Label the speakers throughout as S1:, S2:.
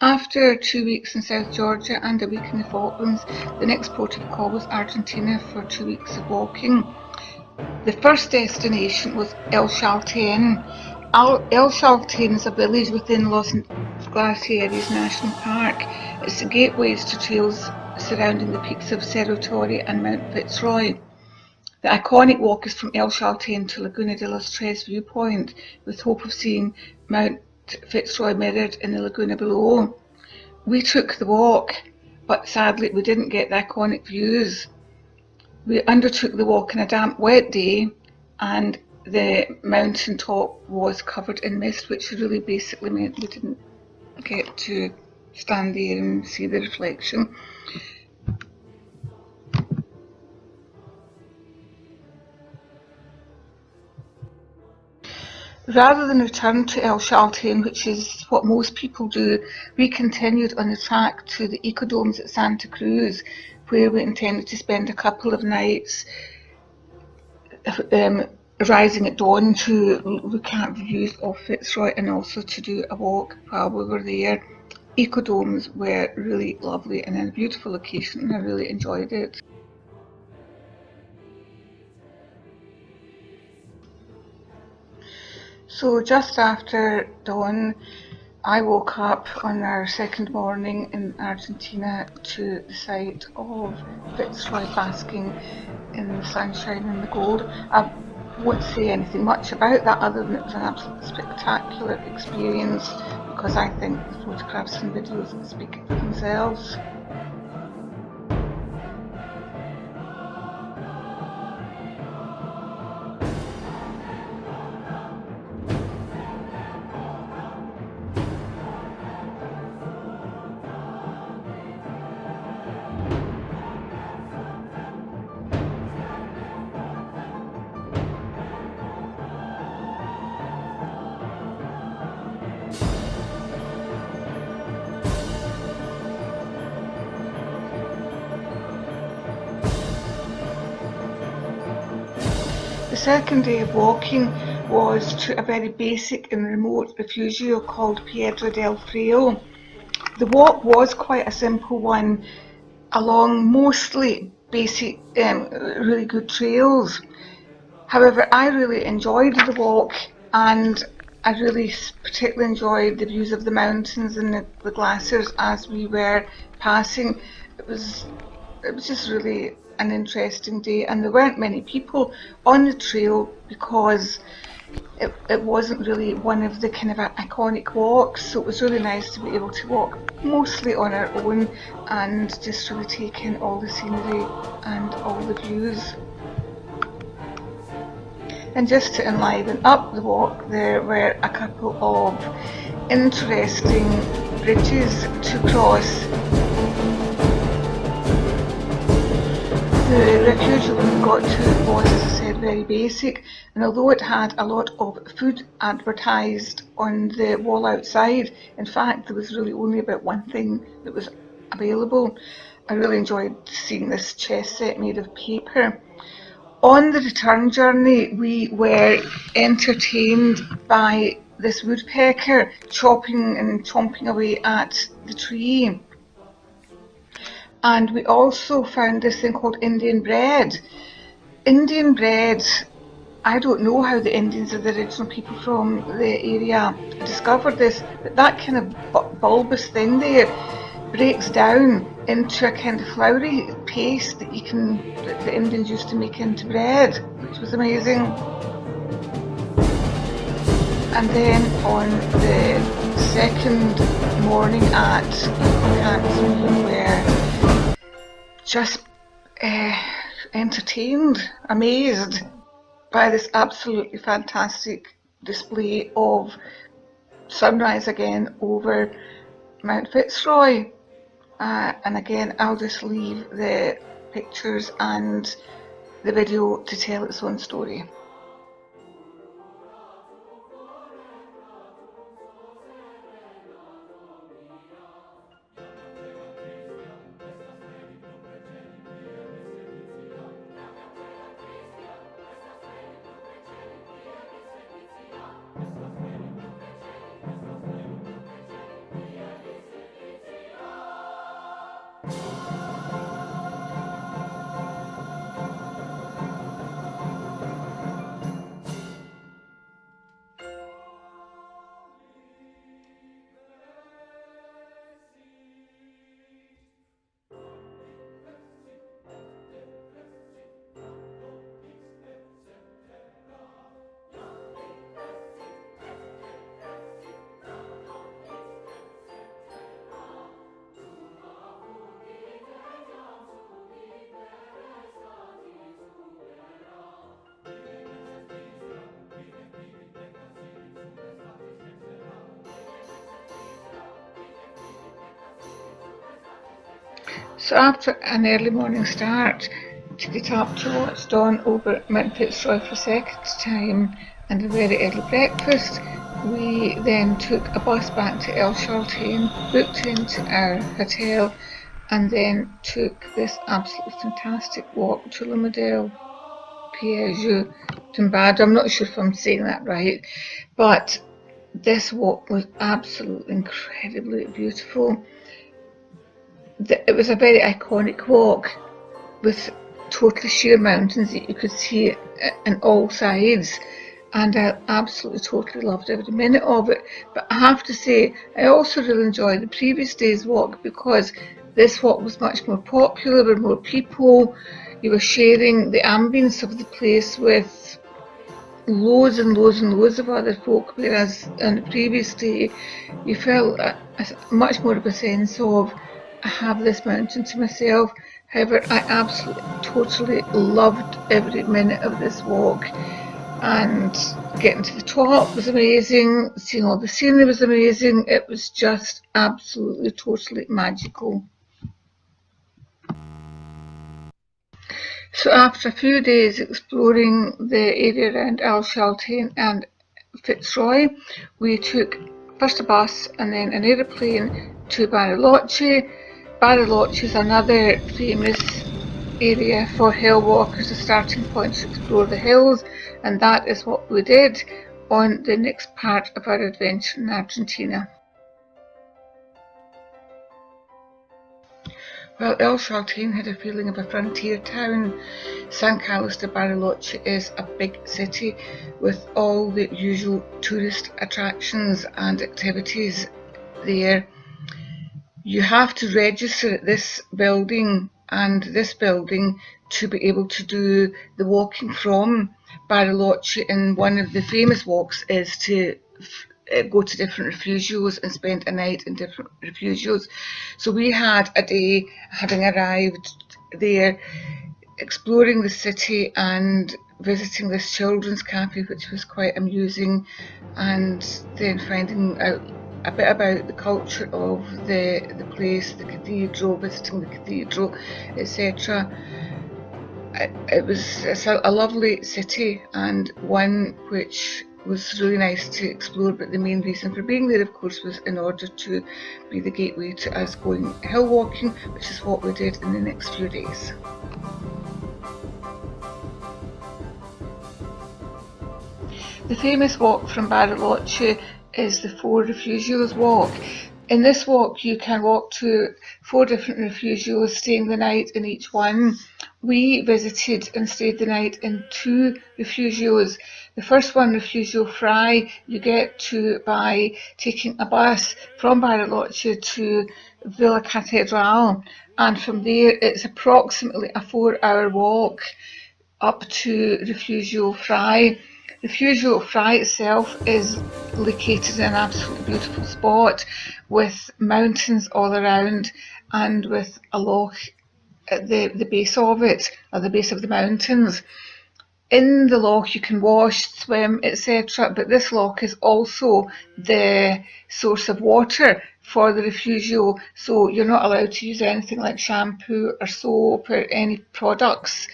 S1: After 2 weeks in South Georgia and a week in the Falklands, the next port of call was Argentina for 2 weeks of walking. The first destination was El Chaltén. El Chaltén is a village within Los Glaciares National Park. It's the gateways to trails surrounding the peaks of Cerro Torre and Mount Fitzroy. The iconic walk is from El Chaltén to Laguna de los Tres viewpoint, with hope of seeing Mount Fitzroy mirrored in the laguna below. We took the walk, but sadly we didn't get the iconic views. We undertook the walk on a damp, wet day, and the mountain top was covered in mist, which really basically meant we didn't get to stand there and see the reflection. Rather than return to El Chaltén, which is what most people do, we continued on the track to the ecodomes at Santa Cruz, where we intended to spend a couple of nights rising at dawn to look at views of Fitzroy and also to do a walk while we were there. Ecodomes were really lovely and a beautiful location, and I really enjoyed it. So just after dawn, I woke up on our second morning in Argentina to the sight of Fitzroy basking in the sunshine and the gold. I won't say anything much about that other than it was an absolutely spectacular experience, because I think the photographs and videos speak for themselves. The second day of walking was to a very basic and remote refugio called Piedra del Frio. The walk was quite a simple one along mostly basic, really good trails. However, I really enjoyed the walk, and I really particularly enjoyed the views of the mountains and the glaciers as we were passing. It was just really an interesting day, and there weren't many people on the trail because it wasn't really one of the kind of iconic walks, so it was really nice to be able to walk mostly on our own and just really take in all the scenery and all the views. And just to enliven up the walk, there were a couple of interesting bridges to cross. The refugio we got to was, as I said, very basic, and although it had a lot of food advertised on the wall outside, in fact there was really only about one thing that was available. I really enjoyed seeing this chess set made of paper. On the return journey, we were entertained by this woodpecker chopping and chomping away at the tree. And we also found this thing called Indian bread. Indian bread, I don't know how the Indians are the original people from the area discovered this, but that kind of bulbous thing there breaks down into a kind of floury paste that the Indians used to make into bread, which was amazing. And then on the second morning at camps, we were just entertained, amazed by this absolutely fantastic display of sunrise again over Mount Fitzroy. And again, I'll just leave the pictures and the video to tell its own story. So after an early morning start to get up to watch dawn over Mount Fitzroy for a second time and a very early breakfast, we then took a bus back to El Chaltén, booked into our hotel, and then took this absolutely fantastic walk to Limodel Piaggio Tumbado. I'm not sure if I'm saying that right, but this walk was absolutely incredibly beautiful. It was a very iconic walk with totally sheer mountains that you could see on all sides, and I absolutely totally loved every minute of it. But I have to say, I also really enjoyed the previous day's walk because this walk was much more popular, with more people. You were sharing the ambience of the place with loads and loads and loads of other folk, whereas on the previous day you felt much more of a sense of, I have this mountain to myself. However, I absolutely totally loved every minute of this walk, and getting to the top was amazing, seeing all the scenery was amazing. It was just absolutely totally magical. So after a few days exploring the area around El Chaltén and Fitzroy, we took first a bus and then an aeroplane to Bariloche. Bariloche is another famous area for hill walkers, a starting point to explore the hills, and that is what we did on the next part of our adventure in Argentina. Well, El Chaltén had a feeling of a frontier town. San Carlos de Bariloche is a big city with all the usual tourist attractions and activities there. You have to register at this building and this building to be able to do the walking from Bariloche, and one of the famous walks is to go to different refugios and spend a night in different refugios. So we had a day, having arrived there, exploring the city and visiting this children's cafe, which was quite amusing, and then finding out a bit about the culture of the place, the cathedral, visiting the cathedral, etc. It's a lovely city, and one which was really nice to explore, but the main reason for being there, of course, was in order to be the gateway to us going hill walking, which is what we did in the next few days. The famous walk from Bariloche is the Four Refugios walk. In this walk you can walk to 4 different refugios, staying the night in each one. We visited and stayed the night in 2 refugios. The first one, Refugio Frei, you get to by taking a bus from Bariloche to Villa Catedral, and from there it's approximately a 4-hour walk up to Refugio Frei. Refugio Frei itself is located in an absolutely beautiful spot with mountains all around and with a loch at the base of it, or the base of the mountains. In the loch you can wash, swim, etc., but this loch is also the source of water for the refugio, so you're not allowed to use anything like shampoo or soap or any products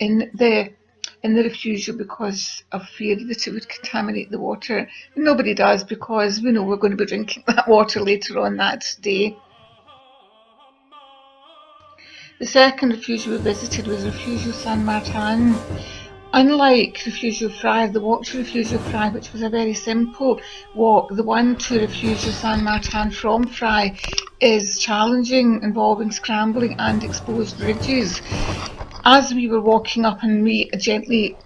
S1: in the refugio because of fear that it would contaminate the water. Nobody does, because we know we're going to be drinking that water later on that day. The second refugio we visited was Refugio San Martin. Unlike Refugio Frei, the walk to Refugio Frei, which was a very simple walk, the one to Refugio San Martin from Frei is challenging, involving scrambling and exposed ridges. As we were walking up and me gently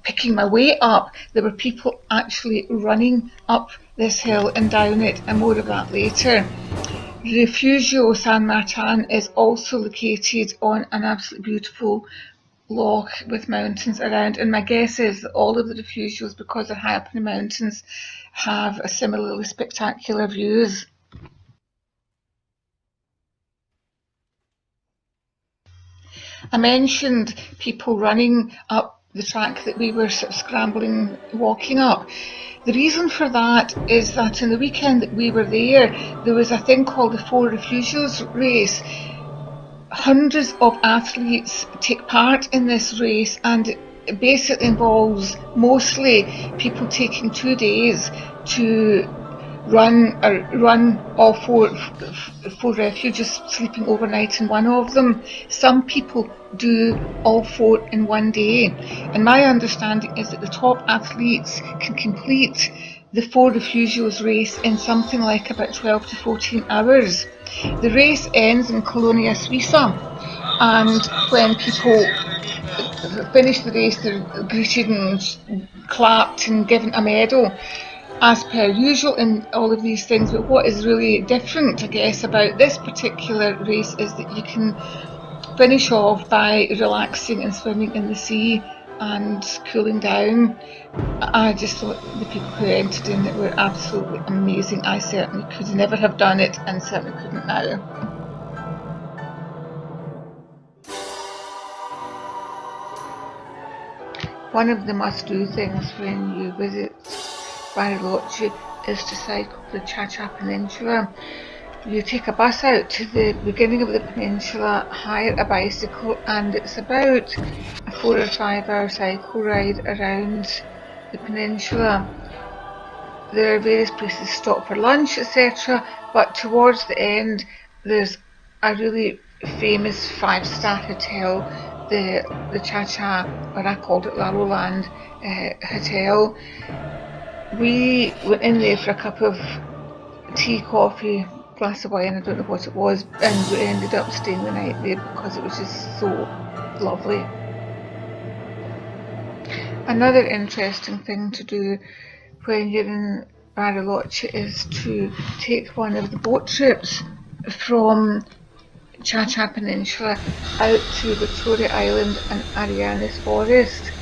S1: picking my way up, there were people actually running up this hill and down it, and more of that later. Refugio San Martin is also located on an absolutely beautiful loch with mountains around, and my guess is that all of the refugios, because they're high up in the mountains, have a similarly spectacular views. I mentioned people running up the track that we were sort of scrambling, walking up. The reason for that is that in the weekend that we were there was a thing called the Four Refugios race. hundreds of athletes take part in this race, and it basically involves mostly people taking 2 days to run all four refuges, sleeping overnight in one of them. Some people do all 4 in one day, and my understanding is that the top athletes can complete the 4 refugios race in something like about 12 to 14 hours. The race ends in Colonia Suiza, and when people finish the race, they're greeted and clapped and given a medal, as per usual in all of these things. But what is really different, I guess, about this particular race is that you can finish off by relaxing and swimming in the sea and cooling down. I just thought the people who entered in it were absolutely amazing. I certainly could never have done it, and certainly couldn't now. One of the must-do things when you visit Bariloche is to cycle the Chacha Peninsula. You take a bus out to the beginning of the peninsula, hire a bicycle, and it's about a 4 or 5 hour cycle ride around the peninsula. There are various places to stop for lunch, etc., but towards the end there's a really famous 5-star hotel, the Chacha, or I called it La Roland Hotel. We went in there for a cup of tea, coffee, glass of wine, I don't know what it was, and we ended up staying the night there because it was just so lovely. Another interesting thing to do when you're in Bariloche is to take one of the boat trips from Chacha Peninsula out to Victoria Island and Arianes Forest.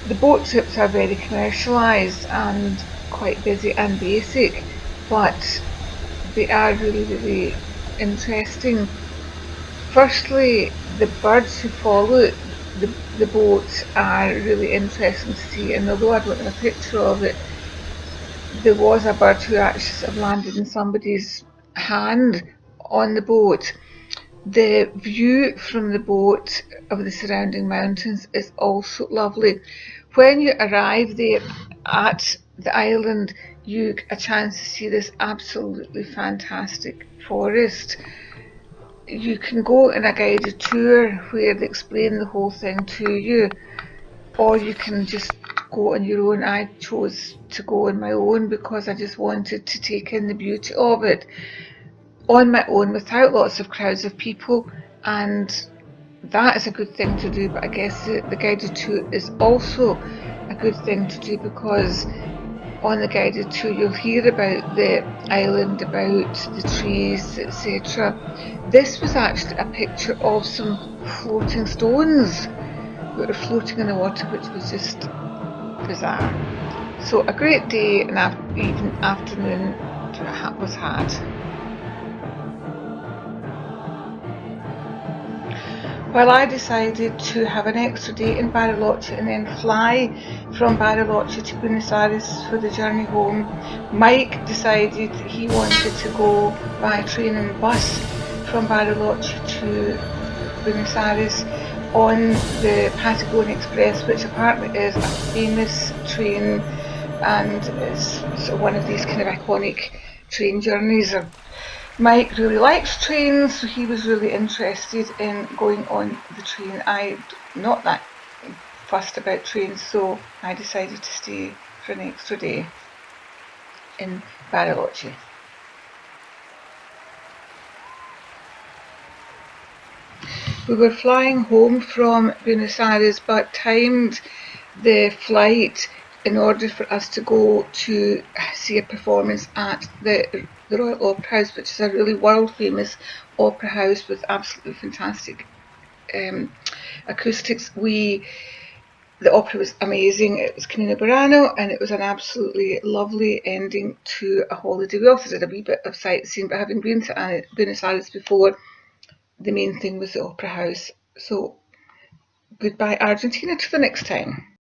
S1: The boat trips are very commercialised and quite busy and basic, but they are really, really interesting. Firstly, the birds who follow the boat are really interesting to see, and although I don't have a picture of it, there was a bird who actually sort of landed in somebody's hand on the boat. The view from the boat of the surrounding mountains is also lovely. When you arrive there at the island, you get a chance to see this absolutely fantastic forest. You can go on a guided tour where they explain the whole thing to you, or you can just go on your own. I chose to go on my own because I just wanted to take in the beauty of it on my own without lots of crowds of people, and that is a good thing to do. But I guess the guided tour is also a good thing to do, because on the guided tour you'll hear about the island, about the trees, etc. This was actually a picture of some floating stones that were floating in the water, which was just bizarre. So a great day and even afternoon was had. Well, I decided to have an extra day in Bariloche and then fly from Bariloche to Buenos Aires for the journey home. Mike decided he wanted to go by train and bus from Bariloche to Buenos Aires on the Patagonia Express, which apparently is a famous train and is sort of one of these kind of iconic train journeys. Mike really likes trains, so he was really interested in going on the train. I'm not that fussed about trains, so I decided to stay for an extra day in Bariloche. We were flying home from Buenos Aires, but timed the flight in order for us to go to see a performance at the Royal Opera House, which is a really world famous opera house with absolutely fantastic acoustics. The opera was amazing. It was Camino Burano, and it was an absolutely lovely ending to a holiday. We also did a wee bit of sightseeing, but having been to Buenos Aires before, the main thing was the opera house. So goodbye Argentina, to the next time.